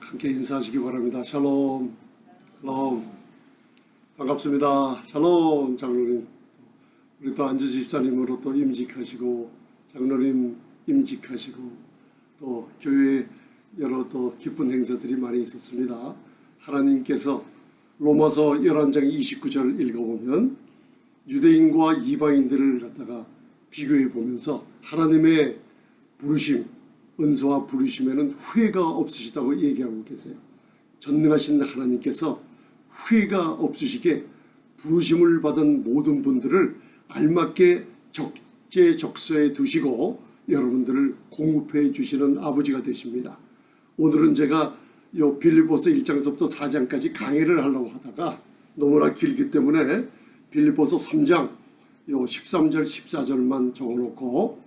함께 인사하시기 바랍니다. 샬롬. 샬롬. 반갑습니다. 샬롬 장로님. 우리 또 안주 집사님으로 또 임직하시고 장로님 임직하시고 또 교회에 여러 또 기쁜 행사들이 많이 있었습니다. 하나님께서 로마서 11장 29절 읽어보면 유대인과 이방인들을 갖다가 비교해 보면서 하나님의 부르심, 은소와 부르심에는 후회가 없으시다고 얘기하고 계세요. 전능하신 하나님께서 후회가 없으시게 부르심을 받은 모든 분들을 알맞게 적재적소에 두시고 여러분들을 공급해 주시는 아버지가 되십니다. 오늘은 제가 요 빌립보서 1장에서부터 4장까지 강의를 하려고 하다가 너무나 길기 때문에 빌립보서 3장 요 13절 14절만 적어놓고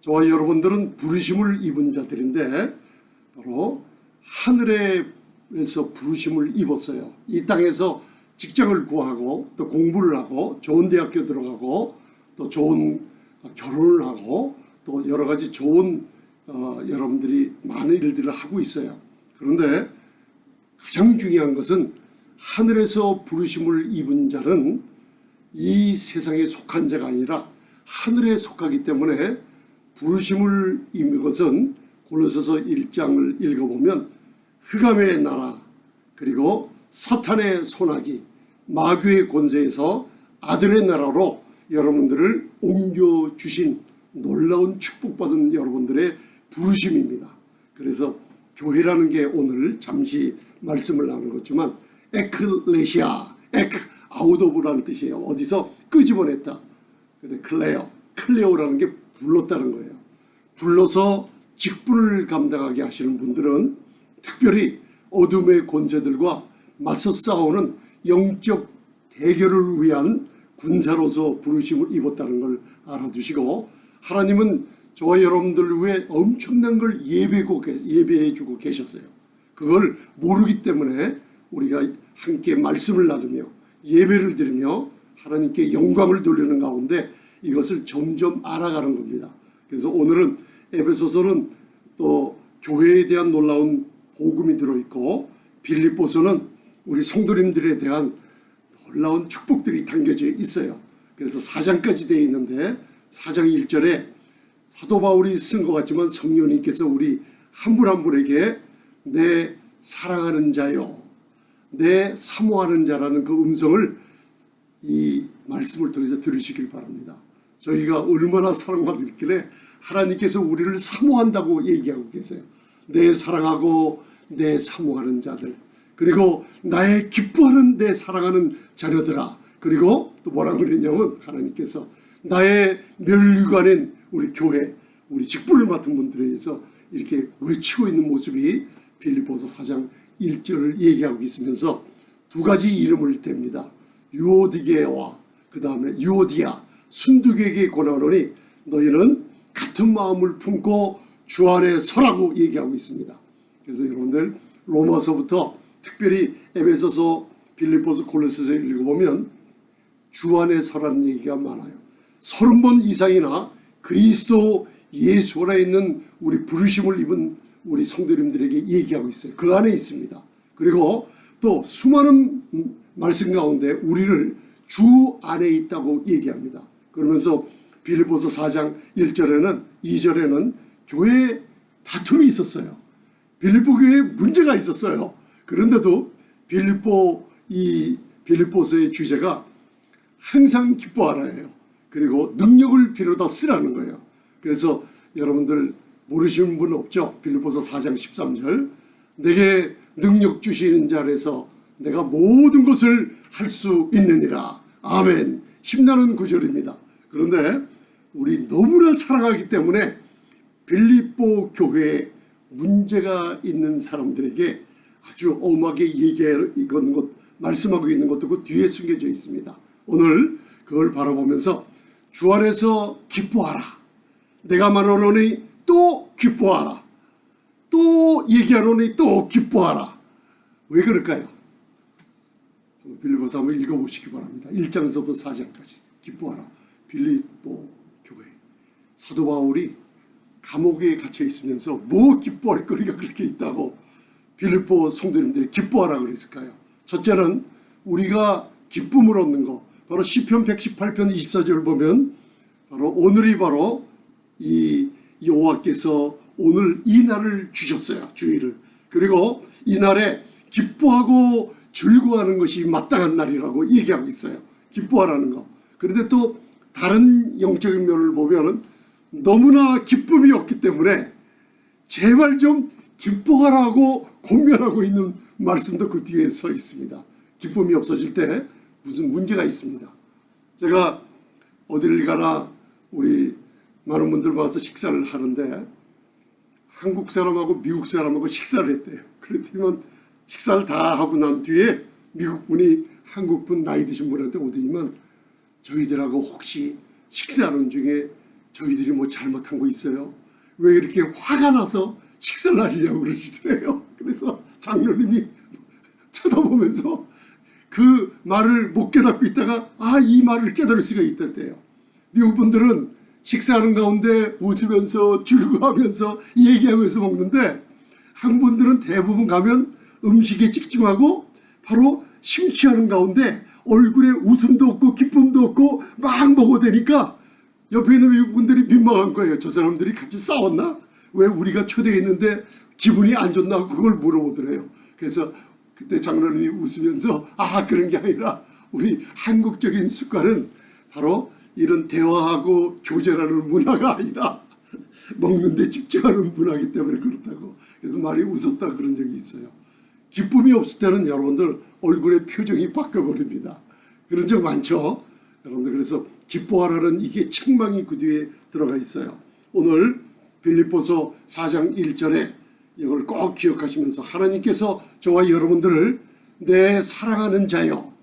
저와 여러분들은 부르심을 입은 자들인데 바로 하늘에서 부르심을 입었어요. 이 땅에서 직장을 구하고 또 공부를 하고 좋은 대학교 들어가고 또 좋은 결혼을 하고 또 여러 가지 좋은 여러분들이 많은 일들을 하고 있어요. 그런데 가장 중요한 것은 하늘에서 부르심을 입은 자는 이 세상에 속한 자가 아니라 하늘에 속하기 때문에 부르심을 입는 것은 골로새서 1장을 읽어보면 흑암의 나라 그리고 사탄의 손아귀 마귀의 권세에서 아들의 나라로 여러분들을 옮겨주신 놀라운 축복받은 여러분들의 부르심입니다. 그래서 교회라는 게 오늘 잠시 말씀을 나눈 거지만 에클레시아, 아우도브라는 뜻이에요. 어디서 끄집어냈다. 근데 클레오라는 게 불렀다는 거예요. 불러서 직분을 감당하게 하시는 분들은 특별히 어둠의 권세들과 맞서 싸우는 영적 대결을 위한 군사로서 부르심을 입었다는 걸 알아두시고 하나님은 저와 여러분들을 위해 엄청난 걸 예배해 주고 계셨어요. 그걸 모르기 때문에 우리가 함께 말씀을 나누며 예배를 드리며 하나님께 영광을 돌리는 가운데 이것을 점점 알아가는 겁니다. 그래서 오늘은 에베소서는 또 교회에 대한 놀라운 복음이 들어있고 빌립보서는 우리 성도님들에 대한 놀라운 축복들이 담겨져 있어요. 그래서 4장까지 되어 있는데 4장 1절에 사도 바울이 쓴 것 같지만 성령님께서 우리 한 분 한 분에게 내 사랑하는 자요 내 사모하는 자라는 그 음성을 이 말씀을 통해서 들으시길 바랍니다. 저희가 얼마나 사랑받았길래 하나님께서 우리를 사모한다고 얘기하고 계세요. 내 사랑하고 내 사모하는 자들 그리고 나의 기뻐하는 내 사랑하는 자녀들아 그리고 또 뭐라고 그랬냐면 하나님께서 나의 멸류관인 우리 교회 우리 직분을 맡은 분들에 의해서 이렇게 외치고 있는 모습이 빌립보서 4장 1절을 얘기하고 있으면서 두 가지 이름을 댑니다. 유오디게와 그 다음에 유오디아 순두개에게 권하노니 너희는 같은 마음을 품고 주 안에 서라고 얘기하고 있습니다. 그래서 여러분들 로마서부터 특별히 에베소서 빌립보서 골로새서 읽어보면 주 안에 서라는 얘기가 많아요. 30번 이상이나 그리스도 예수 안에 있는 우리 부르심을 입은 우리 성도님들에게 얘기하고 있어요. 그 안에 있습니다. 그리고 또 수많은 말씀 가운데 우리를 주 안에 있다고 얘기합니다. 그러면서 빌립보서 4장 1절에는 2절에는 교회에 다툼이 있었어요. 빌립보 교회에 문제가 있었어요. 그런데도 빌립보서의 주제가 항상 기뻐하라예요. 그리고 능력을 빌어다 쓰라는 거예요. 그래서 여러분들 모르시는 분 없죠? 빌립보서 4장 13절 내게 능력 주시는 자 안에서 내가 모든 것을 할 수 있느니라. 아멘. 힘나는 구절입니다. 그런데 우리 너무나 사랑하기 때문에 빌립보 교회에 문제가 있는 사람들에게 아주 엄하게 얘기하는 것, 말씀하고 있는 것도 그 뒤에 숨겨져 있습니다. 오늘 그걸 바라보면서 주 안에서 기뻐하라. 내가 말하노니 또 기뻐하라. 또 얘기하노니 또 기뻐하라. 왜 그럴까요? 빌립보서 한번 읽어보시기 바랍니다. 1장에서부터 4장까지 기뻐하라. 빌립보 교회 사도 바울이 감옥에 갇혀 있으면서 뭐 기뻐할 거리가 그렇게 있다고 빌립보 성도님들이 기뻐하라 그랬을까요? 첫째는 우리가 기쁨을 얻는 거, 바로 시편 118편 24절 보면 바로 오늘이 바로 이 여호와께서 오늘 이 날을 주셨어요. 주일을. 그리고 이 날에 기뻐하고 즐거워하는 것이 마땅한 날이라고 얘기하고 있어요. 기뻐하라는 거. 그런데 또 다른 영적인 면을 보면 너무나 기쁨이 없기 때문에 제발 좀 기뻐하라고 권면하고 있는 말씀도 그 뒤에 서 있습니다. 기쁨이 없어질 때 무슨 문제가 있습니다. 제가 어디를 가나 우리 많은 분들 와서 식사를 하는데 한국 사람하고 미국 사람하고 식사를 했대요. 그랬더니 식사를 다 하고 난 뒤에 미국 분이 한국 분 나이 드신 분한테 오더니만 저희들하고 혹시 식사하는 중에 저희들이 뭐 잘못한 거 있어요? 왜 이렇게 화가 나서 식사를 하시냐고 그러시더래요. 그래서 장로님이 쳐다보면서 그 말을 못 깨닫고 있다가 이 말을 깨달을 수가 있었대요. 미국 분들은 식사하는 가운데 웃으면서 즐거워하면서 얘기하면서 먹는데 한국 분들은 대부분 가면 음식에 집중하고 바로 심취하는 가운데 얼굴에 웃음도 없고 기쁨도 없고 막 먹어대니까 옆에 있는 미국 분들이 민망한 거예요. 저 사람들이 같이 싸웠나? 왜 우리가 초대했는데 기분이 안 좋나? 그걸 물어보더래요. 그래서 그때 장로님이 웃으면서 그런 게 아니라 우리 한국적인 습관은 바로 이런 대화하고 교제라는 문화가 아니라 먹는 데 집중하는 문화이기 때문에 그렇다고. 그래서 많이 웃었다 그런 적이 있어요. 기쁨이 없을 때는 여러분들 얼굴의 표정이 바뀌어버립니다. 그런 적 많죠. 여러분들 그래서 기뻐하라는 이게 책망이 그 뒤에 들어가 있어요. 오늘 빌립보서 4장 1절에 이걸 꼭 기억하시면서 하나님께서 저와 여러분들을 내 사랑하는 자여,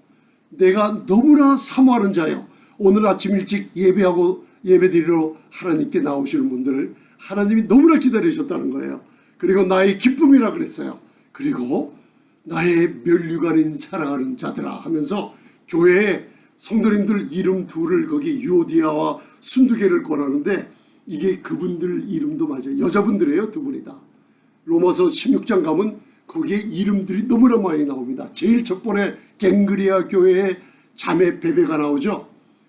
내가 너무나 사모하는 자여, 오늘 아침 일찍 예배드리러 하나님께 나오시는 분들을 하나님이 너무나 기다리셨다는 거예요. 그리고 나의 기쁨이라 그랬어요. 그리고 나의 면류관인 사랑하는 자들아 하면서 교회에 성도님들 이름 둘을 거기 유오디아와 순두개를 권하는데 이게 그분들 이름도 맞아요. 여자분들이에요. 두 분이 다. 로마서 16장 가면 거기에 이름들이 너무나 많이 나옵니다. 제일 첫 번에 갱그리아 교회에 자매 베베가 나오죠.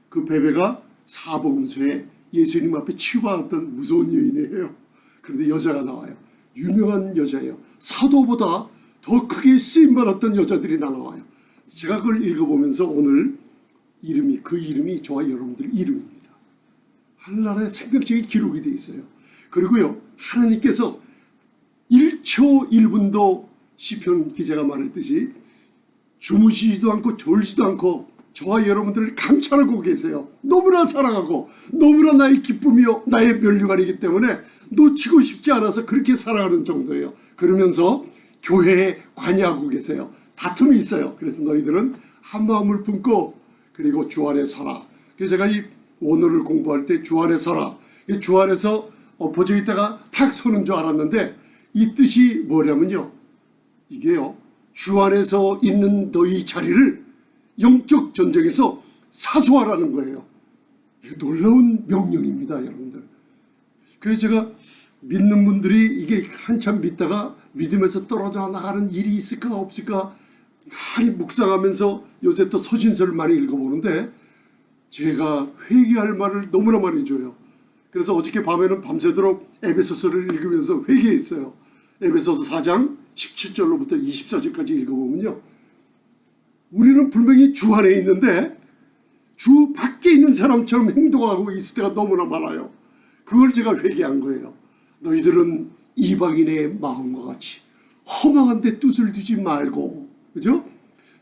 그 베베가 사복음서에 예수님 앞에 치유받았던 무서운 여인이에요. 그런데 여자가 나와요. 유명한 여자예요. 사도보다 더 크게 쓰임받았던 여자들이 나와요. 제가 그걸 읽어보면서 오늘 그 이름이 저와 여러분들 이름입니다. 하늘나라에 생명책이 기록이 되어 있어요. 그리고요, 하나님께서 1초 1분도 시편 기자가 말했듯이 주무시지도 않고 졸지도 않고 저와 여러분들을 감찰하고 계세요. 너무나 사랑하고 너무나 나의 기쁨이요 나의 면류관이기 때문에 놓치고 싶지 않아서 그렇게 사랑하는 정도예요. 그러면서 교회에 관여하고 계세요. 다툼이 있어요. 그래서 너희들은 한 마음을 품고 그리고 주 안에 서라. 그래서 제가 이 원어를 공부할 때 주 안에 서라. 주 안에서 엎어져 있다가 탁 서는 줄 알았는데 이 뜻이 뭐냐면요. 이게요. 주 안에서 있는 너희 자리를 영적 전쟁에서 사수하라는 거예요. 놀라운 명령입니다. 여러분들. 그래서 제가 믿는 분들이 이게 한참 믿다가 믿음에서 떨어져 나가는 일이 있을까 없을까 많이 묵상하면서 요새 또 서신서를 많이 읽어보는데 제가 회개할 말을 너무나 많이 줘요. 그래서 어저께 밤에는 밤새도록 에베소서를 읽으면서 회개했어요. 에베소서 4장 17절로부터 24절까지 읽어보면요. 우리는 분명히 주 안에 있는데 주 밖에 있는 사람처럼 행동하고 있을 때가 너무나 많아요. 그걸 제가 회개한 거예요. 너희들은 이방인의 마음과 같이 허망한 데 뜻을 두지 말고, 그죠?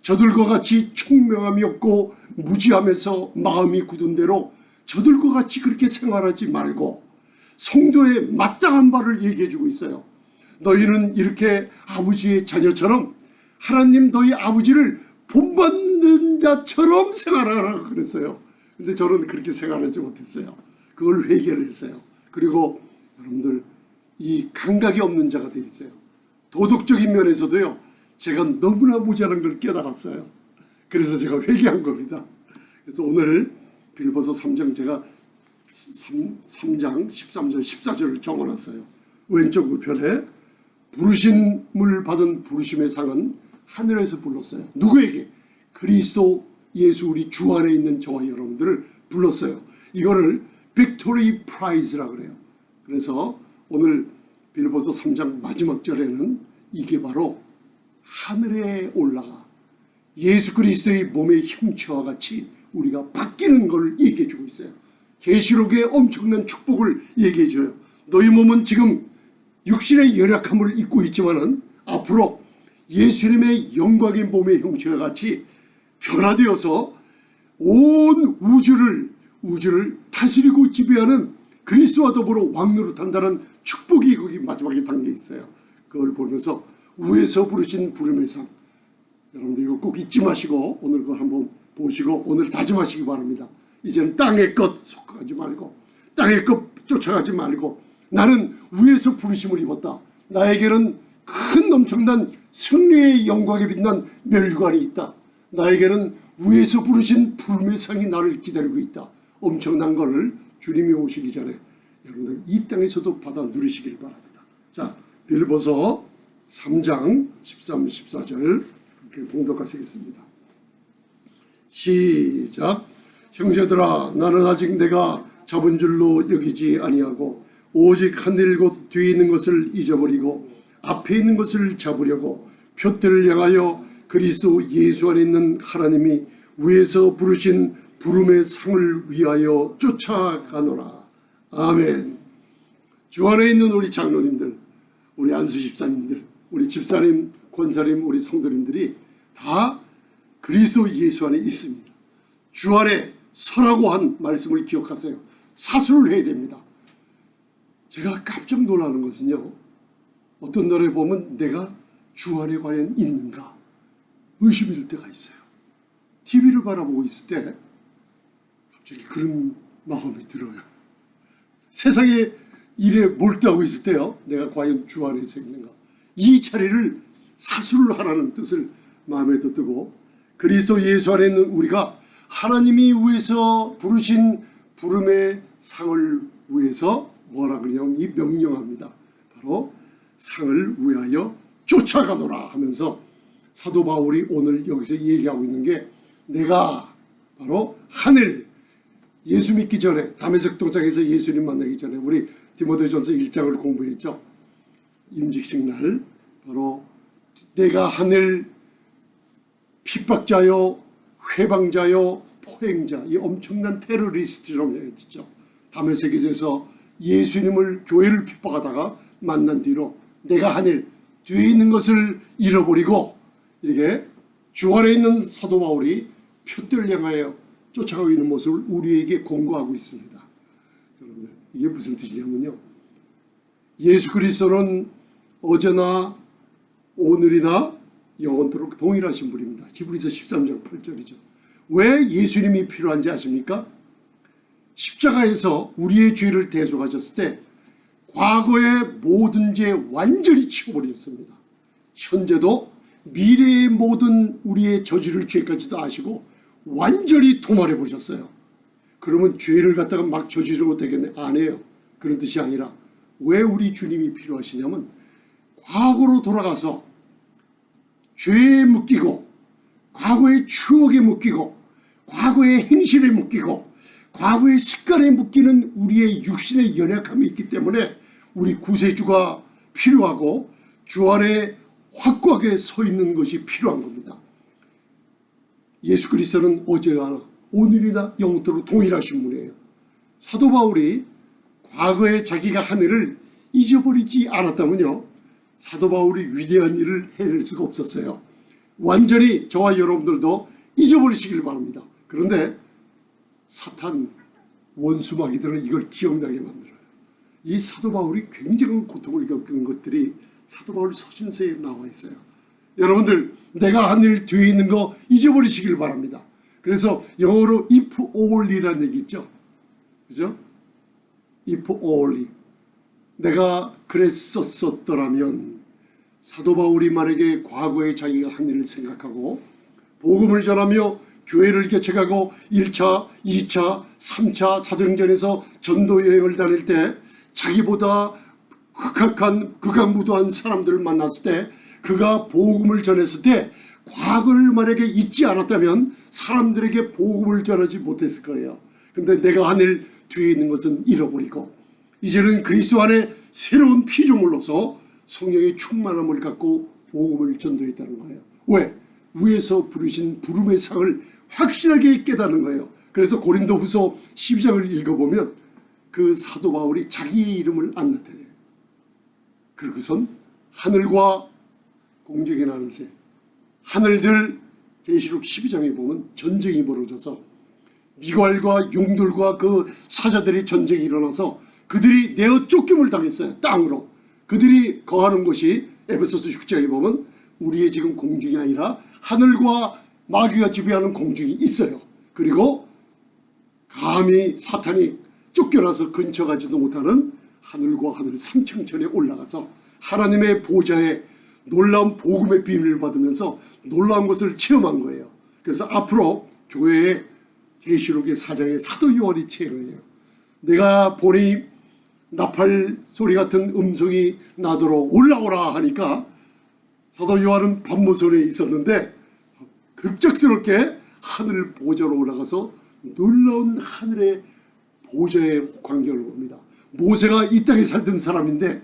저들과 같이 총명함이 없고 무지하면서 마음이 굳은 대로 저들과 같이 그렇게 생활하지 말고 성도의 마땅한 바를 얘기해 주고 있어요. 너희는 이렇게 아버지의 자녀처럼 하나님 너희 아버지를 본받는 자처럼 생활하라고 그랬어요. 근데 저는 그렇게 생활하지 못했어요. 그걸 회개를 했어요. 그리고 여러분들 이 감각이 없는 자가 되어 있어요. 도덕적인 면에서도요. 제가 너무나 모자란 걸 깨달았어요. 그래서 제가 회개한 겁니다. 그래서 오늘 빌립보서 3장 제가 3장 13절 14절을 적어놨어요. 왼쪽 우편에 부르심을 받은 부르심의 상은 하늘에서 불렀어요. 누구에게? 그리스도 예수 우리 주 안에 있는 저와 여러분들을 불렀어요. 이거를 빅토리 프라이즈라고 그래요. 그래서 오늘 빌보서 3장 마지막 절에는 이게 바로 하늘에 올라가 예수 그리스도의 몸의 형체와 같이 우리가 바뀌는 걸 얘기해 주고 있어요. 계시록의 엄청난 축복을 얘기해 줘요. 너희 몸은 지금 육신의 연약함을 입고 있지만은 앞으로 예수님의 영광의 몸의 형체와 같이 변화되어서 온 우주를 다스리고 지배하는 그리스도와 더불어 왕노릇한다는 축복이 거기 마지막에 담겨 있어요. 그걸 보면서 위에서 부르신 부름의 상, 여러분들 이거 꼭 잊지 마시고 오늘 그걸 한번 보시고 오늘 다짐하시기 바랍니다. 이제는 땅의 것 속하지 말고 땅의 것 쫓아가지 말고 나는 위에서 부르심을 입었다. 나에게는 큰 엄청난 승리의 영광에 빛난 멸관이 있다. 나에게는 위에서 부르신 부름의 상이 나를 기다리고 있다. 엄청난 것을 주님이 오시기 전에 여러분들 이 땅에서도 받아 누리시길 바랍니다. 자, 빌보서 3장 13, 14절 이렇게 봉독하시겠습니다. 시작. 형제들아, 나는 아직 내가 잡은 줄로 여기지 아니하고 오직 하늘 곧 뒤에 있는 것을 잊어버리고 앞에 있는 것을 잡으려고 표대를 향하여 그리스도 예수 안에 있는 하나님이 위에서 부르신 부름의 상을 위하여 쫓아가노라. 아멘. 주 안에 있는 우리 장로님들, 우리 안수 집사님들, 우리 집사님, 권사님, 우리 성도님들이 다 그리스도 예수 안에 있습니다. 주 안에 서라고 한 말씀을 기억하세요. 사수를 해야 됩니다. 제가 깜짝 놀라는 것은요, 어떤 날에 보면 내가 주 안에 과연 있는가 의심이 들 때가 있어요. TV를 바라보고 있을 때 갑자기 그런 마음이 들어요. 세상의 일에 몰두하고 있을 때요, 내가 과연 주 안에서 있는가, 이 자리를 사수를 하라는 뜻을 마음에 두고 그리스도 예수 안에 있는 우리가 하나님이 위해서 부르신 부름의 상을 위해서 뭐라 그러냐면 이 명령합니다. 바로 상을 위하여 쫓아가노라 하면서 사도 바울이 오늘 여기서 얘기하고 있는 게 내가 바로 하늘, 예수 믿기 전에 다메섹 동상에서 예수님 만나기 전에 우리 디모데전서 1장을 공부했죠. 임직식 날 바로 내가 하늘 핍박자요 회방자요 포행자, 이 엄청난 테러리스트라고 얘기했죠. 다메섹에서 예수님을 교회를 핍박하다가 만난 뒤로 내가 하늘 뒤에 있는 것을 잃어버리고 이렇게 주 안에 있는 사도 바울이 표대를 향하여 쫓아가고 있는 모습을 우리에게 공고하고 있습니다. 여러분들 이게 무슨 뜻이냐면요, 예수 그리스도는 어제나 오늘이나 영원토록 동일하신 분입니다. 히브리서 13장 8절이죠. 왜 예수님이 필요한지 아십니까? 십자가에서 우리의 죄를 대속하셨을 때 과거의 모든 죄 완전히 치워버렸습니다. 현재도 미래의 모든 우리의 저지를 죄까지도 아시고 완전히 도말해 보셨어요. 그러면 죄를 갖다가 막 저지르고 되겠네? 아니에요. 그런 뜻이 아니라 왜 우리 주님이 필요하시냐면 과거로 돌아가서 죄에 묶이고 과거의 추억에 묶이고 과거의 행실에 묶이고 과거의 습관에 묶이는 우리의 육신의 연약함이 있기 때문에 우리 구세주가 필요하고 주 안에 확고하게 서 있는 것이 필요한 겁니다. 예수 그리스도는 어제와 오늘이나 영원토록 동일하신 분이에요. 사도 바울이 과거에 자기가 한 일을 잊어버리지 않았다면요, 사도 바울이 위대한 일을 해낼 수가 없었어요. 완전히 저와 여러분들도 잊어버리시길 바랍니다. 그런데 사탄 원수 마귀들은 이걸 기억나게 만들어요. 이 사도 바울이 굉장한 고통을 겪는 것들이 사도 바울 서신서에 나와 있어요. 여러분들 내가 한 일 뒤에 있는 거 잊어버리시길 바랍니다. 그래서 영어로 if only라는 얘기 있죠. 그죠? if only. 내가 그랬었더라면, 사도 바울이 만약에 과거에 자기가 한 일을 생각하고 복음을 전하며 교회를 개척하고 1차, 2차, 3차 사도행전에서 전도 여행을 다닐 때 자기보다 극악무도한 사람들을 만났을 때, 그가 복음을 전했을 때 과거를 만약에 잊지 않았다면 사람들에게 복음을 전하지 못했을 거예요. 근데 내가 하늘 뒤에 있는 것은 잃어버리고 이제는 그리스도 안에 새로운 피조물로서 성령의 충만함을 갖고 복음을 전도했다는 거예요. 왜? 위에서 부르신 부름의 상을 확실하게 깨닫는 거예요. 그래서 고린도후서 12장을 읽어보면 그 사도 바울이 자기의 이름을 안 나타내요. 그러고선 하늘과 공중에 나는 새, 하늘들, 계시록 12장에 보면 전쟁이 벌어져서 미갈과 용들과 그 사자들의 전쟁이 일어나서 그들이 내어 쫓김을 당했어요. 땅으로. 그들이 거하는 곳이 에베소서 6장에 보면 우리의 지금 공중이 아니라 하늘과 마귀가 지배하는 공중이 있어요. 그리고 감히 사탄이 쫓겨나서 근처 가지도 못하는 하늘과 하늘 삼층천에 올라가서 하나님의 보좌에 놀라운 복음의 비밀을 받으면서 놀라운 것을 체험한 거예요. 그래서 앞으로 교회에 계시록의 4장에 사도 요한이 체험해요. 내가 보니 나팔 소리 같은 음성이 나도록 올라오라 하니까 사도 요한은 밤모선에 있었는데 급작스럽게 하늘 보좌로 올라가서 놀라운 하늘의 보좌의 광경을 봅니다. 모세가 이 땅에 살던 사람인데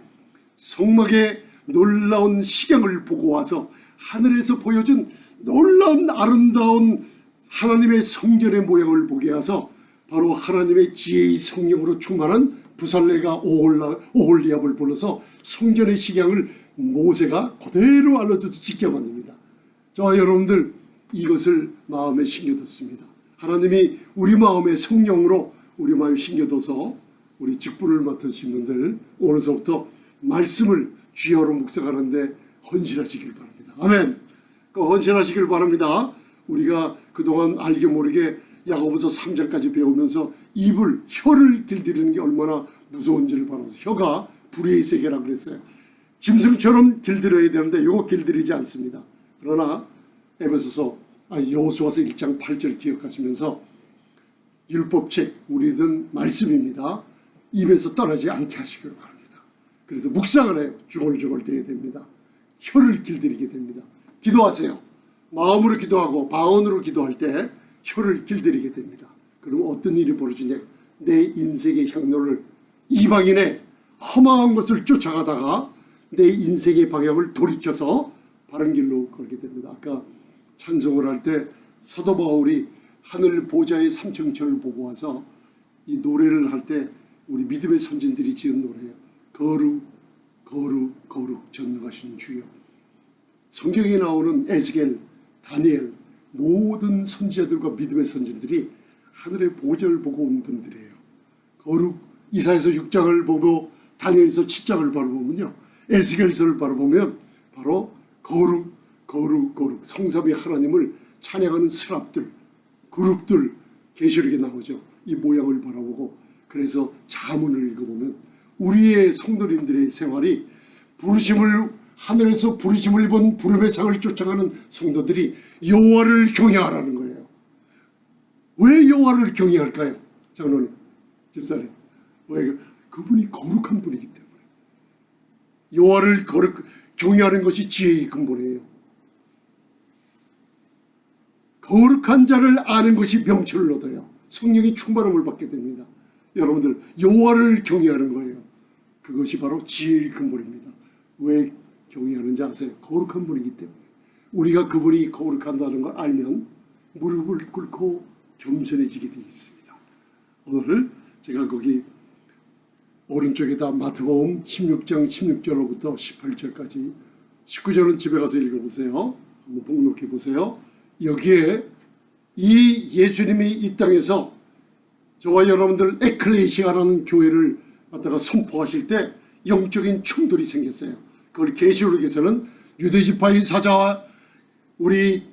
성막의 놀라운 식양을 보고 와서 하늘에서 보여준 놀라운 아름다운 하나님의 성전의 모양을 보게 해서 바로 하나님의 지혜의 성령으로 충만한 부살레가 오홀리압을 불러서 성전의 식양을 모세가 그대로 알려줘서 지켜 만듭니다. 저와 여러분들 이것을 마음에 심겨뒀습니다. 하나님이 우리 마음에 성령으로 우리 마음에 심겨둬서 우리 직분을 맡으신 분들 오늘서부터 말씀을 주야로 묵상하는데 헌신하시길 바랍니다. 아멘. 헌신하시길 바랍니다. 우리가 그동안 알게 모르게 야고보서 3장까지 배우면서 혀를 길들이는 게 얼마나 무서운지를 알아서 혀가 불의 세계라고 그랬어요. 짐승처럼 길들여야 되는데 이거 길들이지 않습니다. 그러나 여호수아서 1장 8절 기억하시면서 율법책 우리는 말씀입니다. 입에서 떠나지 않게 하시기를 바랍니다. 그래서 묵상을 해요. 중얼중얼 되어야 됩니다. 혀를 길들이게 됩니다. 기도하세요. 마음으로 기도하고 방언으로 기도할 때 혀를 길들이게 됩니다. 그럼 어떤 일이 벌어지냐? 내 인생의 향로를 이방인의 험한 것을 쫓아가다가 내 인생의 방향을 돌이켜서 바른 길로 걸게 됩니다. 아까 찬송을 할 때 사도 바울이 하늘 보좌의 삼층천을 보고 와서 이 노래를 할 때 우리 믿음의 선진들이 지은 노래예요. 거룩 거룩 거룩 전능하신 주여. 성경에 나오는 에스겔, 다니엘 모든 선지자들과 믿음의 선진들이 하늘의 보좌를 보고 온 분들이에요. 거룩 이사야서 6장을 보고 다니엘서 7장을 바로 보면요, 에스겔서를 바로 보면 바로 거룩 거룩 거룩 성삼위 하나님을 찬양하는 스랍들, 그룹들 계시록에 나오죠. 이 모양을 바라보고 그래서 자문을 읽어보면 우리의 성도님들의 생활이 하늘에서 부르심을 입은 부름의 상을 쫓아가는 성도들이 여호와를 경외하라는 거예요. 왜 여호와를 경외할까요? 장로님, 집사님, 왜? 그분이 거룩한 분이기 때문에. 여호와를 경외하는 것이 지혜의 근본이에요. 거룩한 자를 아는 것이 명철을 얻어요. 성령이 충만함을 받게 됩니다. 여러분들 여호와를 경외하는 거예요. 그것이 바로 지혜의 근본입니다. 왜 경외하는지 아세요? 거룩한 분이기 때문에. 우리가 그분이 거룩한다는 걸 알면 무릎을 꿇고 겸손해지게 되어 있습니다. 오늘 제가 거기 오른쪽에다 마태복음 16장 16절로부터 18절까지 19절은 집에 가서 읽어보세요. 한번 복록해 보세요. 여기에 이 예수님이 이 땅에서 저와 여러분들 에클레시아라는 교회를 갖다가 선포하실 때 영적인 충돌이 생겼어요. 그걸 계시록에서는 유대지파의 사자와 우리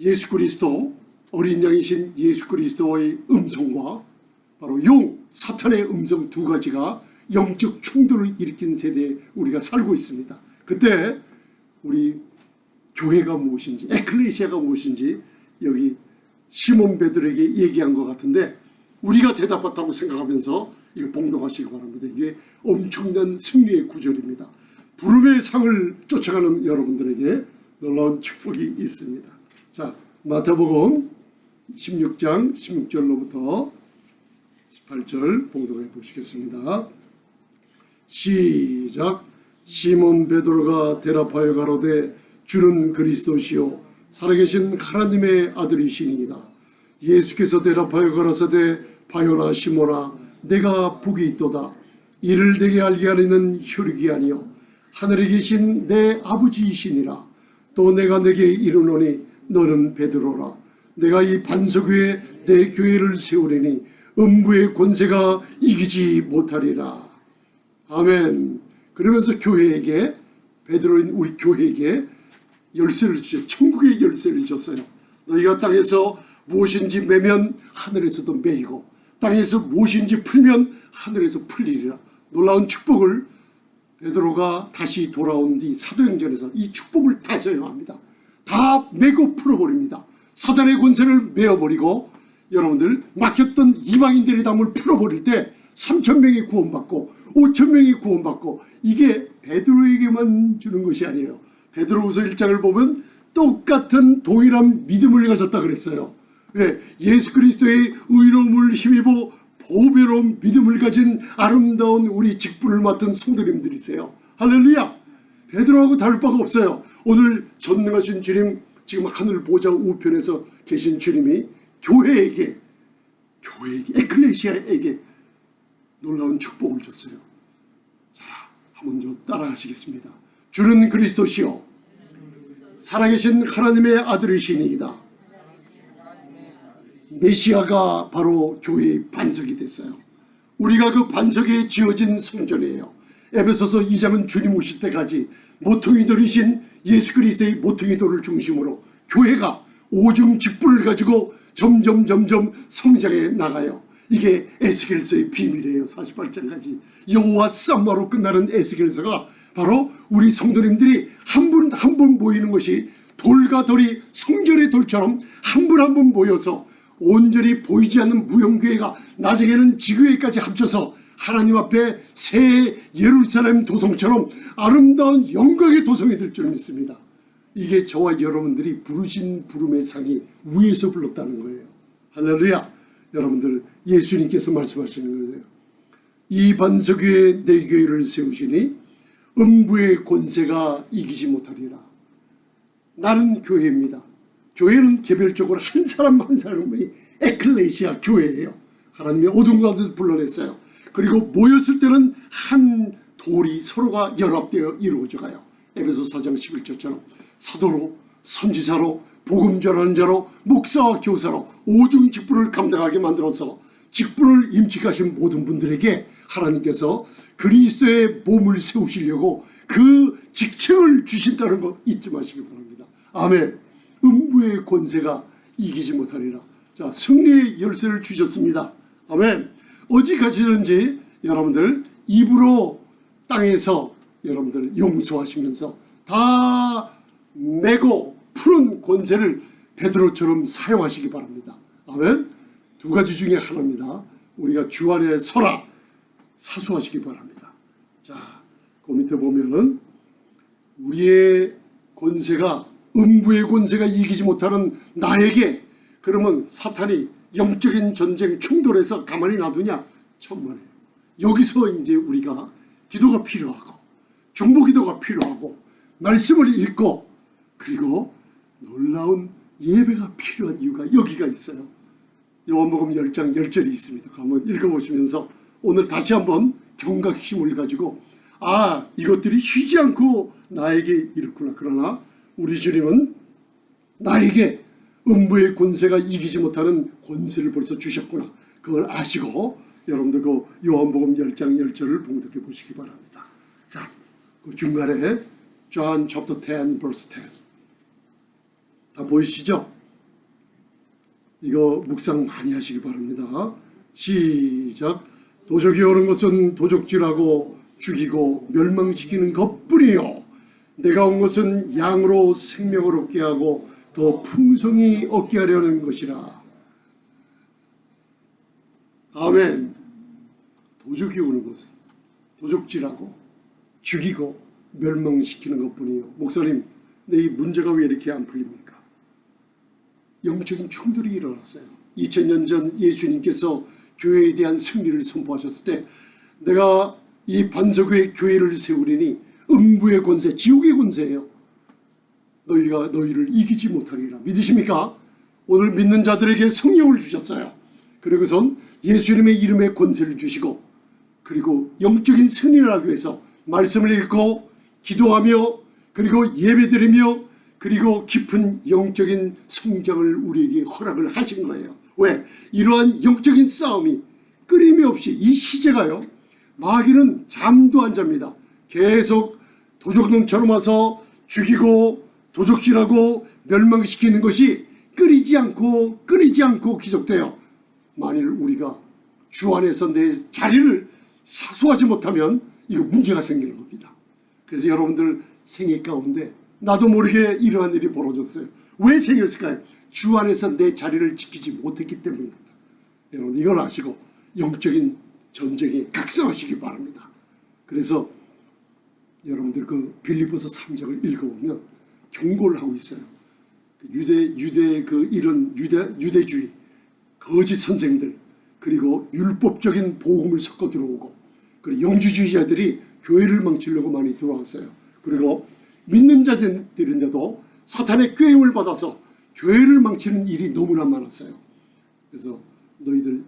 예수 그리스도, 어린 양이신 예수 그리스도의 음성과 바로 사탄의 음성 두 가지가 영적 충돌을 일으킨 세대에 우리가 살고 있습니다. 그때 우리 교회가 무엇인지, 에클레시아가 무엇인지 여기 시몬 베드로에게 얘기한 것 같은데 우리가 대답했다고 생각하면서 이거 봉독하시기 바랍니다. 이게 엄청난 승리의 구절입니다. 부름의 상을 쫓아가는 여러분들에게 놀라운 축복이 있습니다. 자, 마태복음 16장 16절로부터 18절 봉독해 보시겠습니다. 시작. 시몬 베드로가 대답하여 가로되 주는 그리스도시요 살아계신 하나님의 아들이시니이다. 예수께서 대답하여 가라사대 바요나 시몬아 내가 복이 있도다. 이를 내게 알게 하리는 혈육이 아니요 하늘에 계신 내 아버지이시니라. 또 내가 내게 이르노니 너는 베드로라. 내가 이 반석 위에 내 교회를 세우리니 음부의 권세가 이기지 못하리라. 아멘. 그러면서 교회에게, 베드로인 우리 교회에게 열쇠를 주셨어요. 천국의 열쇠를 주셨어요. 너희가 땅에서 무엇인지 매면 하늘에서도 매이고 땅에서 무엇인지 풀면 하늘에서 풀리리라. 놀라운 축복을 베드로가 다시 돌아온 뒤 사도행전에서 이 축복을 다 사용합니다. 다 매고 풀어버립니다. 사단의 권세를 메어버리고 여러분들 막혔던 이방인들의 담을 풀어버릴 때 3,000명이 구원받고 5,000명이 구원받고 이게 베드로에게만 주는 것이 아니에요. 베드로후서 1장을 보면 똑같은 동일한 믿음을 가졌다 그랬어요. 왜? 예수 그리스도의 의로움을 힘입어 보배로운 믿음을 가진 아름다운 우리 직분을 맡은 성도님들이세요. 할렐루야. 베드로하고 다를 바가 없어요. 오늘 전능하신 주님, 지금 하늘 보좌 우편에서 계신 주님이 교회에게 에클레시아에게 놀라운 축복을 줬어요. 자, 한번 따라하시겠습니다. 주는 그리스도시요 살아계신 하나님의 아들이시니이다. 메시아가 바로 교회의 반석이 됐어요. 우리가 그 반석에 지어진 성전이에요. 에베소서 2장은 주님 오실 때까지 모퉁이 돌이신 예수 그리스도의 모퉁이 돌을 중심으로 교회가 오중 직분을 가지고 점점 성장해 나가요. 이게 에스겔서의 비밀이에요. 48장까지 여호와 쌈마로 끝나는 에스겔서가 바로 우리 성도님들이 한 분 한 분 모이는 것이 돌과 돌이 성전의 돌처럼 한 분 한 분 모여서 온전히 보이지 않는 무용교회가 나중에는 지교회까지 합쳐서 하나님 앞에 새 예루살렘 도성처럼 아름다운 영광의 도성이 될 줄 믿습니다. 이게 저와 여러분들이 부르신 부름의 상이 위에서 불렀다는 거예요. 할렐루야. 여러분들 예수님께서 말씀하시는 거예요. 이 반석 위에 내 교회를 세우시니 음부의 권세가 이기지 못하리라. 나는 교회입니다. 교회는 개별적으로 한 사람 한 사람이 에클레시아 교회예요. 하나님이 어둠 가운데서 불러냈어요. 그리고 모였을 때는 한 돌이 서로가 연합되어 이루어져 가요. 에베소 4장 11절처럼 사도로 선지자로 복음 전하는 자로 목사와 교사로 오중 직분을 감당하게 만들어서 직분을 임직하신 모든 분들에게 하나님께서 그리스도의 몸을 세우시려고 그 직책을 주신다는 거 잊지 마시기 바랍니다. 아멘. 음부의 권세가 이기지 못하리라. 자, 승리의 열쇠를 주셨습니다. 아멘. 어디 가시든지 여러분들 입으로 땅에서 여러분들 용서하시면서 다 메고 푸른 권세를 베드로처럼 사용하시기 바랍니다. 아멘. 두 가지 중에 하나입니다. 우리가 주 안에 서라 사수하시기 바랍니다. 자, 그 밑에 보면은 우리의 권세가 음부의 권세가 이기지 못하는 나에게, 그러면 사탄이 영적인 전쟁 충돌해서 가만히 놔두냐? 천만에요. 여기서 이제 우리가 기도가 필요하고 중보기도가 필요하고 말씀을 읽고 그리고 놀라운 예배가 필요한 이유가 여기가 있어요. 요한복음 10장 10절이 있습니다. 한번 읽어보시면서 오늘 다시 한번 경각심을 가지고 이것들이 쉬지 않고 나에게 이렇구나. 그러나 우리 주님은 나에게 음부의 권세가 이기지 못하는 권세를 벌써 주셨구나. 그걸 아시고 여러분들 그 요한복음 10장 10절을 봉독해 보시기 바랍니다. 자, 그 중간에 John chapter 10 verse 10 다 보이시죠? 이거 묵상 많이 하시기 바랍니다. 시작. 도적이 오는 것은 도적질하고 죽이고 멸망시키는 것뿐이요 내가 온 것은 양으로 생명을 얻게 하고 더 풍성히 얻게 하려는 것이라. 아멘. 도적이 오는 것은 도적질하고 죽이고 멸망시키는 것뿐이에요. 목사님, 내 이 문제가 왜 이렇게 안 풀립니까? 영적인 충돌이 일어났어요. 2000년 전 예수님께서 교회에 대한 승리를 선포하셨을 때 내가 이 반석의 교회를 세우리니 음부의 권세, 지옥의 권세예요. 너희가 너희를 이기지 못하리라. 믿으십니까? 오늘 믿는 자들에게 성령을 주셨어요. 그리고선 예수님의 이름에 권세를 주시고 그리고 영적인 승리를 하기 위해서 말씀을 읽고 기도하며 그리고 예배드리며 그리고 깊은 영적인 성장을 우리에게 허락을 하신 거예요. 왜? 이러한 영적인 싸움이 끊임이 없이 이 시제가요. 마귀는 잠도 안 잡니다. 계속 도적놈처럼 와서 죽이고 도적질하고 멸망시키는 것이 끊이지 않고 계속돼요. 만일 우리가 주 안에서 내 자리를 사수하지 못하면 이거 문제가 생기는 겁니다. 그래서 여러분들 생애 가운데 나도 모르게 이러한 일이 벌어졌어요. 왜 생겼을까요? 주 안에서 내 자리를 지키지 못했기 때문입니다. 여러분 이걸 아시고 영적인 전쟁에 각성하시기 바랍니다. 그래서 여러분들 그 빌립보서 3장을 읽어보면 경고를 하고 있어요. 유대 그 이런 유대주의 거짓 선생들 그리고 율법적인 복음을 섞어 들어오고 그리고 영주주의자들이 교회를 망치려고 많이 들어왔어요. 그리고 믿는 자들인데도 사탄의 꾀임을 받아서 교회를 망치는 일이 너무나 많았어요. 그래서 너희들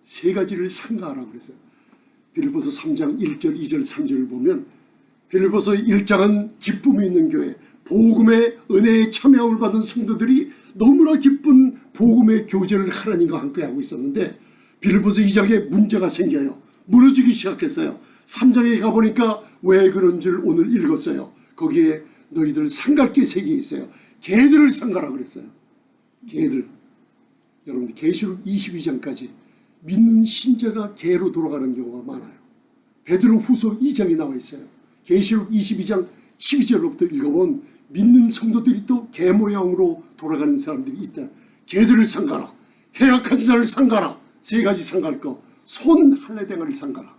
세 가지를 삼가하라 그랬어요. 빌립보서 3장 1절 2절 3절을 보면 빌립보서 1장은 기쁨이 있는 교회 복음의 은혜에 참여함을 받은 성도들이 너무나 기쁜 복음의 교제를 하나님과 함께 하고 있었는데 빌립보서 2장에 문제가 생겨요. 무너지기 시작했어요. 3장에 가보니까 왜 그런 줄 오늘 읽었어요. 거기에 너희들 상갈게 세 개 있어요. 개들을 상가라 그랬어요. 개들. 여러분들 계시록 22장까지 믿는 신자가 개로 돌아가는 경우가 많아요. 베드로 후서 2장에 나와 있어요. 계시록 22장 12절로부터 읽어본 믿는 성도들이 또 개 모양으로 돌아가는 사람들이 있다. 개들을 상가라. 해악한 자를 상가라. 세 가지 상갈 거. 손 할례댕을 상가라.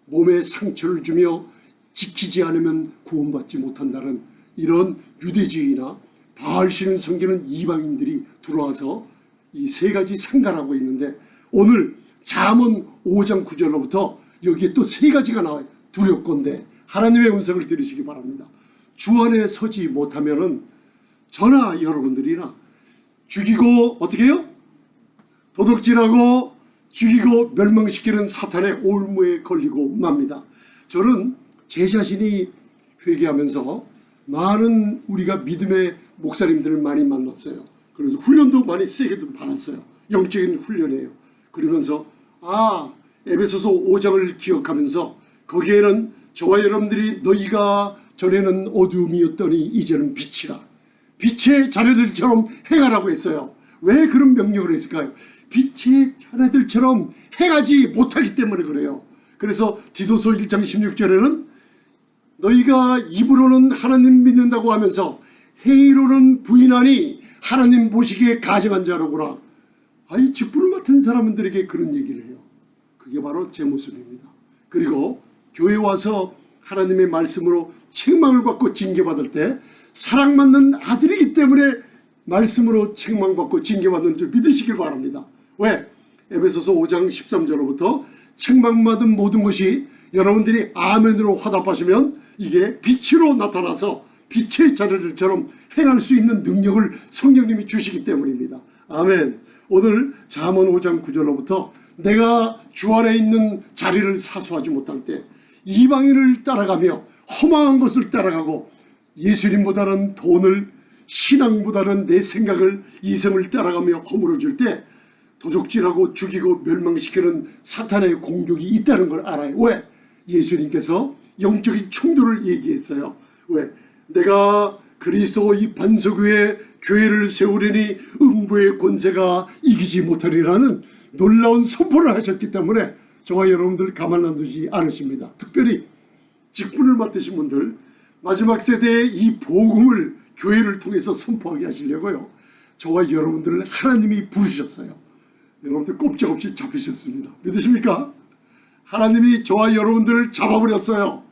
몸에 상처를 주며 지키지 않으면 구원받지 못한다는 이런 유대주의나 바알신을 섬기는 이방인들이 들어와서 이 세 가지 상가라고 있는데 오늘 잠언 5장 9절로부터 여기에 또 세 가지가 나와요. 두렵건대 하나님의 음성을 들으시기 바랍니다. 주 안에 서지 못하면은 저나 여러분들이나 죽이고 어떻게 해요? 도둑질하고 죽이고 멸망시키는 사탄의 올무에 걸리고 맙니다. 저는 제 자신이 회개하면서 많은 우리가 믿음의 목사님들을 많이 만났어요. 그래서 훈련도 많이 세게도 받았어요. 영적인 훈련이에요. 그러면서 에베소서 5장을 기억하면서 거기에는 저와 여러분들이 너희가 전에는 어두움이었더니 이제는 빛이라. 빛의 자녀들처럼 행하라고 했어요. 왜 그런 명령을 했을까요? 빛의 자녀들처럼 행하지 못하기 때문에 그래요. 그래서 디도서 1장 16절에는 너희가 입으로는 하나님 믿는다고 하면서 행위로는 부인하니 하나님 보시기에 가증한 자로구나. 이 직분을 맡은 사람들에게 그런 얘기를 해요. 그게 바로 제 모습입니다. 그리고 교회 와서 하나님의 말씀으로 책망을 받고 징계받을 때 사랑받는 아들이기 때문에 말씀으로 책망받고 징계받는 줄 믿으시길 바랍니다. 왜? 에베소서 5장 13절로부터 책망받은 모든 것이 여러분들이 아멘으로 화답하시면 이게 빛으로 나타나서 빛의 자녀들처럼 행할 수 있는 능력을 성령님이 주시기 때문입니다. 아멘. 오늘 잠언 5장 9절로부터 내가 주 안에 있는 자리를 사수하지 못할 때 이방인을 따라가며 허망한 것을 따라가고 예수님보다는 돈을 신앙보다는 내 생각을 이성을 따라가며 허물어줄 때 도적질하고 죽이고 멸망시키는 사탄의 공격이 있다는 걸 알아요. 왜? 예수님께서 영적인 충돌을 얘기했어요. 왜? 내가 그리스도 이 반석 위에 교회를 세우리니 음부의 권세가 이기지 못하리라는 놀라운 선포를 하셨기 때문에 저와 여러분들 가만 놔두지 않으십니다. 특별히 직분을 맡으신 분들 마지막 세대에 이 복음을 교회를 통해서 선포하게 하시려고요. 저와 여러분들을 하나님이 부르셨어요. 여러분들 꼼짝없이 잡히셨습니다. 믿으십니까? 하나님이 저와 여러분들을 잡아버렸어요.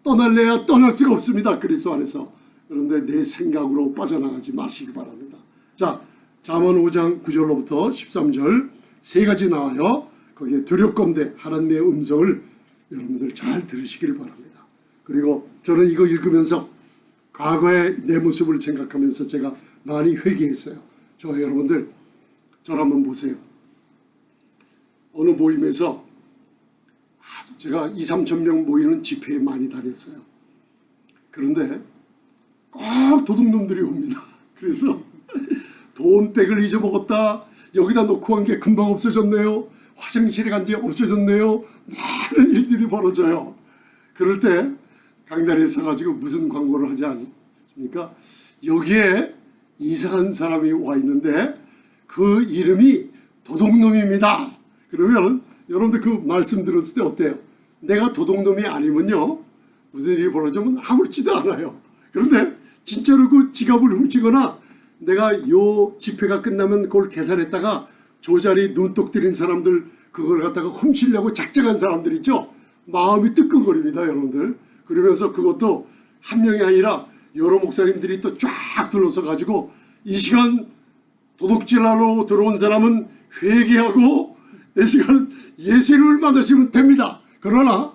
떠날래야 떠날 수가 없습니다. 그리스도 안에서. 그런데 내 생각으로 빠져나가지 마시기 바랍니다. 자, 잠언 5장 9절로부터 13절 세 가지 나와요. 거기에 두렵건대 하나님의 음성을 여러분들 잘 들으시길 바랍니다. 그리고 저는 이거 읽으면서 과거의 내 모습을 생각하면서 제가 많이 회개했어요. 저 여러분들 저를 한번 보세요. 어느 모임에서 제가 2, 3천 명 모이는 집회에 많이 다녔어요. 그런데 꼭 도둑놈들이 옵니다. 그래서 돈백을 잊어먹었다. 여기다 놓고 간 게 금방 없어졌네요. 화장실에 간 지 없어졌네요. 많은 일들이 벌어져요. 그럴 때 강단에 서가지고 무슨 광고를 하지 않습니까? 여기에 이상한 사람이 와 있는데 그 이름이 도둑놈입니다. 그러면 여러분들 그 말씀 들었을 때 어때요? 내가 도둑놈이 아니면요 무슨 일이 벌어지면 아무렇지도 않아요. 그런데 진짜로 그 지갑을 훔치거나 내가 요 집회가 끝나면 그걸 계산했다가 조자리 눈독 들인 사람들 그걸 갖다가 훔치려고 작정한 사람들 있죠. 마음이 뜨끔거립니다 여러분들. 그러면서 그것도 한 명이 아니라 여러 목사님들이 또 쫙 둘러서 가지고 이 시간 도둑질하러 들어온 사람은 회개하고 이 시간 예수님을 받으시면 됩니다. 그러나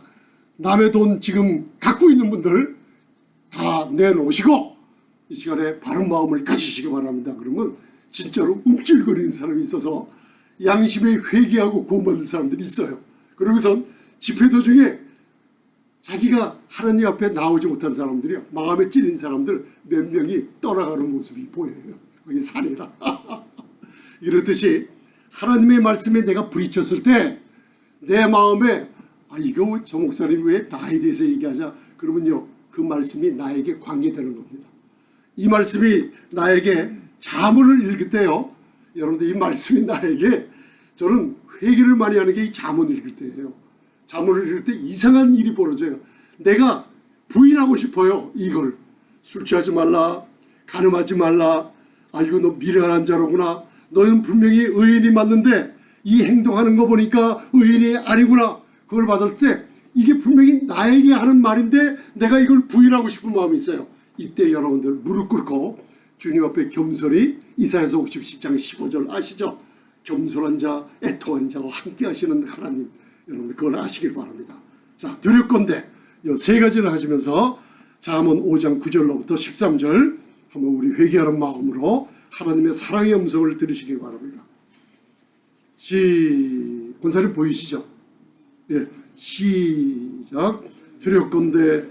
남의 돈 지금 갖고 있는 분들 다 내놓으시고 이 시간에 바른 마음을 가지시기 바랍니다. 그러면 진짜로 움찔거리는 사람이 있어서 양심에 회개하고 구원받는 사람들이 있어요. 그러면서 집회 도중에 자기가 하나님 앞에 나오지 못한 사람들이요, 마음에 찔린 사람들 몇 명이 떠나가는 모습이 보여요. 거기 산이라. 이렇듯이 하나님의 말씀에 내가 부딪혔을 때 내 마음에 이거 저 목사님이 왜 나에 대해서 얘기하자 그러면요 그 말씀이 나에게 관계되는 겁니다. 이 말씀이 나에게 잠언을 읽을 때요, 여러분들 이 말씀이 나에게, 저는 회개를 많이 하는 게 이 잠언을 읽을 때예요. 잠언을 읽을 때 이상한 일이 벌어져요. 내가 부인하고 싶어요. 이걸 술 취하지 말라, 간음하지 말라, 이거 너 미련한 자로구나, 너는 분명히 의인이 맞는데 이 행동하는 거 보니까 의인이 아니구나. 그걸 받을 때 이게 분명히 나에게 하는 말인데 내가 이걸 부인하고 싶은 마음이 있어요. 이때 여러분들 무릎 꿇고 주님 앞에 겸손히, 이사야서 57장 15절 아시죠? 겸손한 자, 애통하는 자와 함께 하시는 하나님, 여러분들 그걸 아시길 바랍니다. 자, 두렵건대 이 세 가지를 하시면서 잠언 5장 9절로부터 13절 한번 우리 회개하는 마음으로 하나님의 사랑의 음성을 들으시길 바랍니다. 권사님 보이시죠? 예, 시작. 두렵건대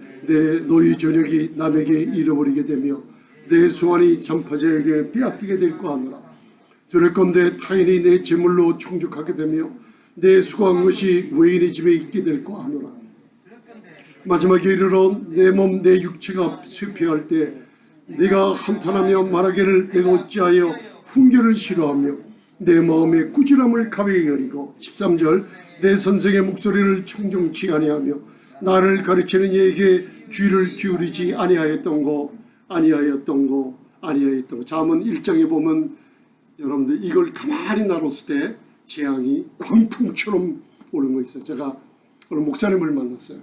너희 저녁이 남에게 잃어버리게 되며 내 수완이 잔파자에게 빼앗기게 될 거하노라. 두렵건대 타인이 내 재물로 충족하게 되며 내 수고한 것이 외인의 집에 있게 될 거하노라. 마지막에 이르러 내 몸 내 육체가 쇠피할 때 네가 한탄하며 말하기를 내가 어찌하여 훈계를 싫어하며 내 마음의 꾸지람을 가벼이 여리고 13절 내 선생의 목소리를 청정치 아니하며 나를 가르치는 이에게 귀를 기울이지 아니하였던 거. 잠언 1장에 보면 여러분들 이걸 가만히 나눴을 때 재앙이 광풍처럼 오는 거 있어요. 제가 오늘 목사님을 만났어요.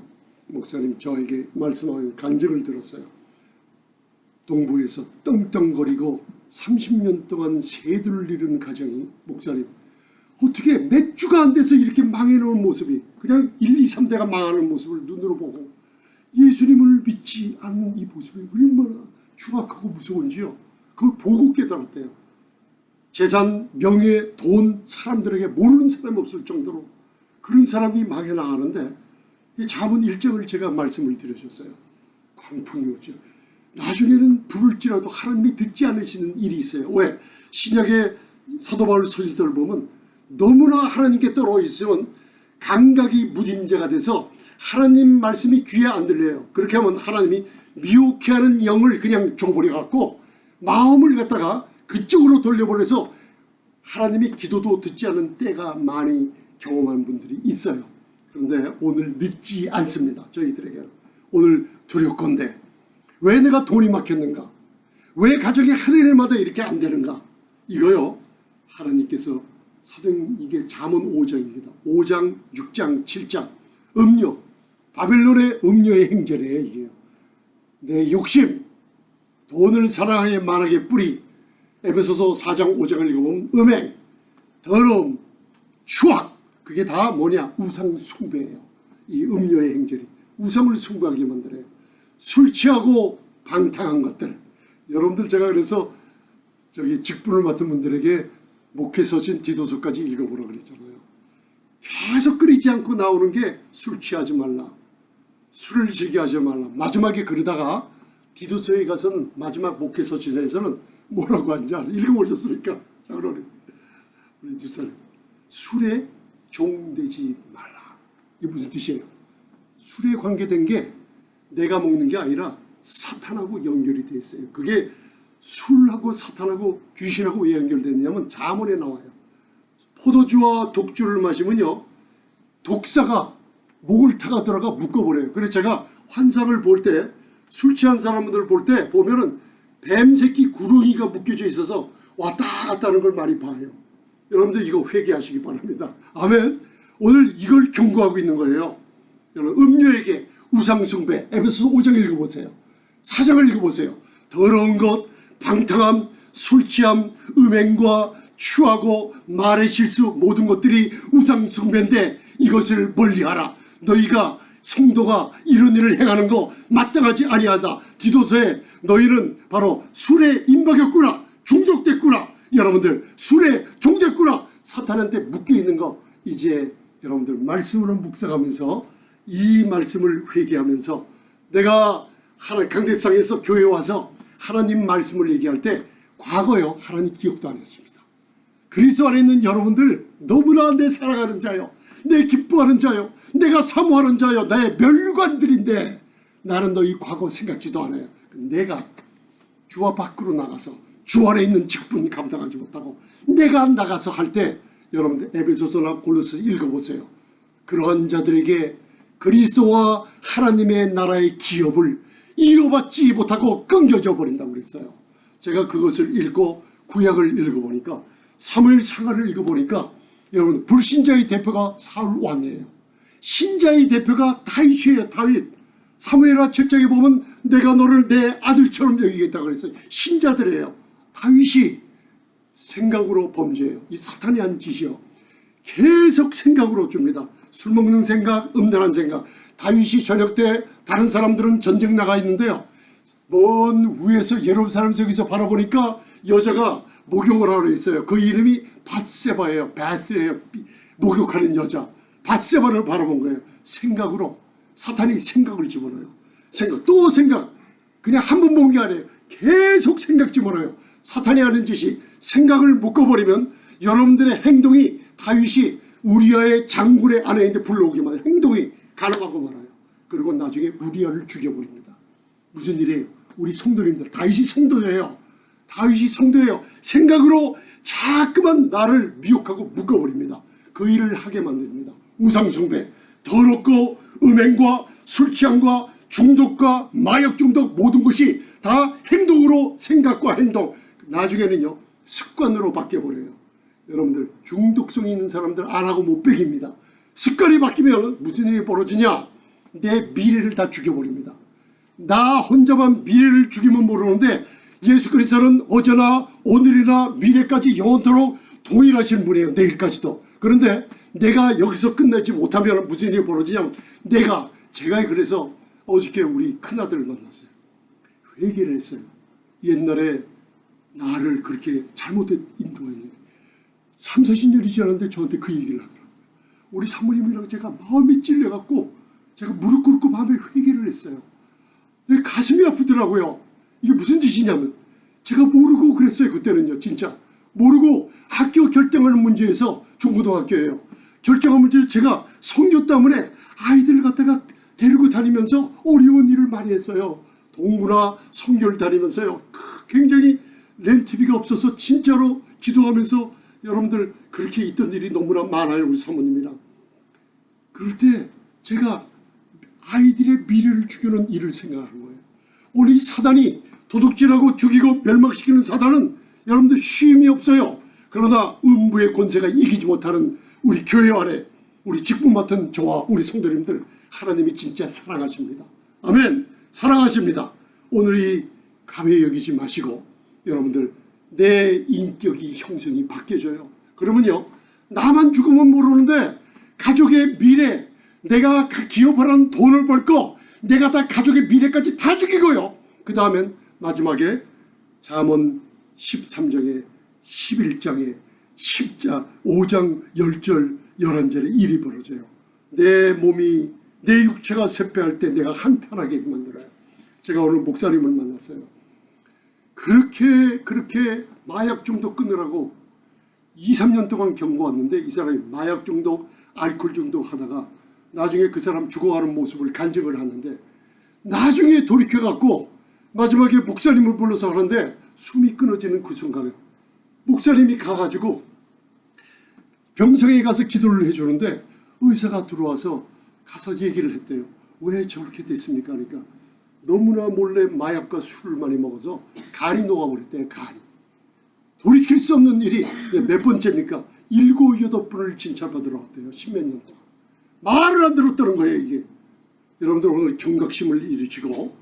목사님 저에게 말씀하는 간증을 들었어요. 동부에서 떵떵거리고 30년 동안 세두를 이룬 가정이, 목사님 어떻게 몇 주가 안 돼서 이렇게 망해놓은 모습이, 그냥 1, 2, 3대가 망하는 모습을 눈으로 보고 예수님을 믿지 않는 이 모습이 얼마나 흉악하고 무서운지요. 그걸 보고 깨달았대요. 재산, 명예, 돈, 사람들에게 모르는 사람이 없을 정도로 그런 사람이 망해 나가는데 이 잠언 1장을 제가 말씀을 드려줬어요. 광풍이 오죠. 나중에는 부를지라도 하나님이 듣지 않으시는 일이 있어요. 왜? 신약의 사도 바울 서신서를 보면 너무나 하나님께 떨어 있으면 감각이 무딘 자가 돼서 하나님 말씀이 귀에 안 들려요. 그렇게 하면 하나님이 미혹해하는 영을 그냥 줘버려 갖고 마음을 갖다가 그쪽으로 돌려보내서 하나님이 기도도 듣지 않은 때가 많이 경험한 분들이 있어요. 그런데 오늘 늦지 않습니다. 저희들에게는. 오늘 두렵건대 왜 내가 돈이 막혔는가? 왜 가정이 하는 일마다 이렇게 안 되는가? 이거요, 하나님께서 이게 잠언 5장입니다. 5장, 6장, 7장 음료, 바벨론의 음료의 행절이에요. 이게 내 욕심, 돈을 사랑하기에 만악의 뿌리. 에베소서 4장 5장을 읽어보면 음행, 더러움, 추악, 그게 다 뭐냐? 우상 숭배예요. 이 음료의 행절이 우상을 숭배하게 만들어요. 술 취하고 방탕한 것들. 여러분들, 제가 그래서 저기 직분을 맡은 분들에게 목회 서신 디도서까지 읽어보라 그랬잖아요. 계속 끊이지 않고 나오는 게 술 취하지 말라, 술을 즐겨하지 말라. 마지막에 그러다가 디도서에 가서는 마지막 목회 서신에서는 뭐라고 하는지 읽어보셨습니까? 자, 그러니 우리 집사님, 술에 종되지 말라. 이게 무슨 뜻이에요? 술에 관계된 게 내가 먹는 게 아니라 사탄하고 연결이 되어 있어요. 그게 술하고 사탄하고 귀신하고 왜 연결되느냐면 잠언에 나와요. 포도주와 독주를 마시면요, 독사가 목을 타가 들어가 묶어버려요. 그래서 제가 환상을 볼 때, 술 취한 사람들 볼 때 보면은 뱀 새끼 구렁이가 묶여져 있어서 왔다 갔다 하는 걸 많이 봐요. 여러분들 이거 회개하시기 바랍니다. 아멘. 오늘 이걸 경고하고 있는 거예요. 여러분, 음료에게 우상숭배, 에베소서 5장 읽어보세요. 4장을 읽어보세요. 더러운 것, 방탕함, 술취함, 음행과 추하고 말의 실수, 모든 것들이 우상숭배인데 이것을 멀리하라. 너희가 성도가 이런 일을 행하는 거 마땅하지 아니하다. 디도서에 너희는 바로 술에 임박했구나, 중독됐구나. 여러분들 술에 종됐구나. 사탄한테 묶여있는 거 이제 여러분들 말씀으로 묵상하면서 이 말씀을 회개하면서, 내가 강대상에서 교회 와서 하나님 말씀을 얘기할 때 과거요, 하나님 기억도 안 했습니다. 그리스도 안에 있는 여러분들 너무나 내 사랑하는 자요, 내 기뻐하는 자요, 내가 사모하는 자요, 나의 멸관들인데 나는 너희 과거 생각지도 않아요. 내가 주와 밖으로 나가서 주 안에 있는 직분 감당하지 못하고 내가 나가서 할 때, 여러분들 에베소서나 골로새 읽어보세요. 그러한 자들에게 그리스도와 하나님의 나라의 기업을 이어받지 못하고 끊겨져 버린다고 그랬어요. 제가 그것을 읽고 구약을 읽어보니까, 사무엘 상하를 읽어보니까, 여러분, 불신자의 대표가 사울 왕이에요. 신자의 대표가 다윗이에요. 다윗. 사무엘하 7장에 보면 내가 너를 내 아들처럼 여기겠다고 그랬어요. 신자들이에요. 다윗이 생각으로 범죄해요. 이 사탄이 한 짓이요, 계속 생각으로 줍니다. 술 먹는 생각, 음란한 생각. 다윗이 저녁 때 다른 사람들은 전쟁 나가 있는데요, 먼 위에서 예루살렘 속에서 바라보니까 여자가 목욕을 하러 있어요. 그 이름이 밧세바예요. 베스레예요. 목욕하는 여자 밧세바를 바라본 거예요. 생각으로. 사탄이 생각을 집어넣어요. 생각, 또 생각. 그냥 한 번 본 게 아니에요. 계속 생각 집어넣어요. 사탄이 하는 짓이, 생각을 묶어버리면 여러분들의 행동이 다윗이 우리아의 장군의 아내인데 불러오기만 해요. 행동이 가능하고 말아요. 그리고 나중에 우리아를 죽여버립니다. 무슨 일이에요? 우리 성도님들, 다윗이 성도예요. 다윗이 성도예요. 생각으로 자꾸만 나를 미혹하고 묶어버립니다. 그 일을 하게 만듭니다. 우상숭배, 더럽고 음행과 술취함과 중독과 마약 중독, 모든 것이 다 행동으로, 생각과 행동, 나중에는요 습관으로 바뀌어버려요. 여러분들, 중독성이 있는 사람들 안 하고 못 빼깁니다. 습관이 바뀌면 무슨 일이 벌어지냐? 내 미래를 다 죽여버립니다. 나 혼자만 미래를 죽이면 모르는데 예수 그리스도는 어제나 오늘이나 미래까지 영원토록 동일하신 분이에요. 내일까지도. 그런데 내가 여기서 끝내지 못하면 무슨 일이 벌어지냐면, 제가 그래서 어저께 우리 큰아들을 만났어요. 회개를 했어요. 옛날에 나를 그렇게 잘못된 인도했는데 3, 40년이 지났는데 저한테 그 얘기를 하더라고요. 우리 사모님이랑 제가 마음이 찔려갖고 제가 무릎 꿇고 밤에 회개를 했어요. 가슴이 아프더라고요. 이게 무슨 짓이냐면, 제가 모르고 그랬어요. 그때는요, 진짜 모르고. 학교 결정하는 문제에서, 중고등학교예요, 결정한 문제에서 제가 성교 때문에 아이들을 갖다가 데리고 다니면서 어려운 일을 많이 했어요. 동부나 성교를 다니면서요, 굉장히 렌트비가 없어서 진짜로 기도하면서, 여러분들 그렇게 있던 일이 너무나 많아요. 우리 사모님이랑. 그럴 때 제가 아이들의 미래를 죽이는 일을 생각하는 거예요. 오늘 이 사단이 도둑질하고 죽이고 멸망시키는 사단은 여러분들 쉼이 없어요. 그러나 음부의 권세가 이기지 못하는 우리 교회 안에 우리 직분 맡은 저와 우리 성도님들 하나님이 진짜 사랑하십니다. 아멘. 사랑하십니다. 오늘 이 가벼이 여기지 마시고 여러분들 내 인격이 형성이 바뀌어져요. 그러면요 나만 죽으면 모르는데 가족의 미래, 내가 기업하라는 돈을 벌 거 내가 다 가족의 미래까지 다 죽이고요. 그 다음엔 마지막에 잠언 13장에 11장에 5장 10절 11절에 일이 벌어져요. 내 몸이 내 육체가 쇠퇴할 때 내가 한탄하게 만들어요. 제가 오늘 목사님을 만났어요. 그렇게 마약 중독 끊으라고 2, 3년 동안 경고왔는데 이 사람이 마약 중독, 알코올 중독 하다가 나중에 그 사람 죽어가는 모습을 간증을 하는데 나중에 돌이켜갖고 마지막에 목사님을 불러서 하는데 숨이 끊어지는 그 순간에 목사님이 가가지고 병상에 가서 기도를 해주는데 의사가 들어와서 가서 얘기를 했대요. 왜 저렇게 됐습니까? 그러니까 너무나 몰래 마약과 술을 많이 먹어서 간이 녹아버렸대요. 간이. 돌이킬 수 없는 일이 몇 번째입니까? 7, 8번을 진찰받으러 왔대요. 10몇 년 동안. 말을 안 들었다는 거예요. 이게. 여러분들 오늘 경각심을 일으키고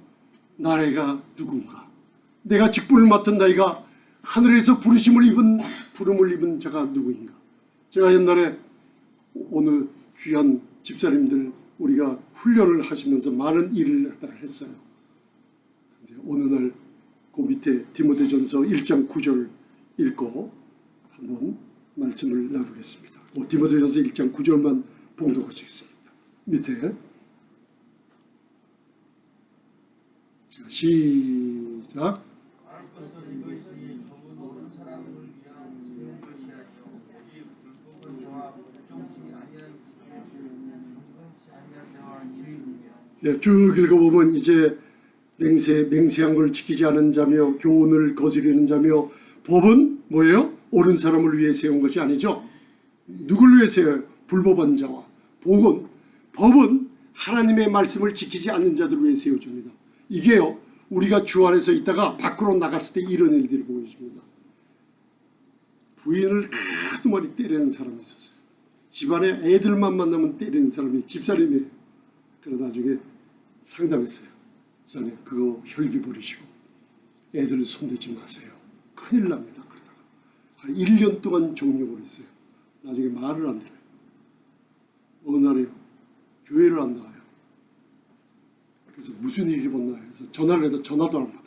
나래가 누군가. 내가 직분을 맡은 나이가 하늘에서 부름을 입은 자가 누구인가. 제가 옛날에 오늘 귀한 집사님들 우리가 훈련을 하시면서 많은 일을 했어요. 근데 어느 날 그 밑에 디모데전서 1장 9절 읽고 한번 말씀을 나누겠습니다. 디모데전서 1장 9절만 봉독하시겠습니다. 밑에 시작. 쭉 읽어보면 이제 맹세한 걸 지키지 않은 자며 교훈을 거스리는 자며 법은 뭐예요? 옳은 사람을 위해 세운 것이 아니죠. 누굴 위해 세워요? 불법한 자와 법은 하나님의 말씀을 지키지 않는 자들을 위해 세워집니다. 이게요 우리가 주 안에서 있다가 밖으로 나갔을 때 이런 일들이 보여집니다. 부인을 하도 많이 때리는 사람이 있었어요. 집안에 애들만 만나면 때리는 사람이 집사님이에요. 그러다 나중에 상담했어요. 집사님 그거 혈기 부리시고 애들 손대지 마세요. 큰일 납니다. 그러다가 한 1년 동안 종용을 했어요. 나중에 말을 안 들어요. 어느 날에요. 교회를 안 나와요. 그래서 무슨 일이 있었나 해서 전화를 해도 전화도 안 받아요.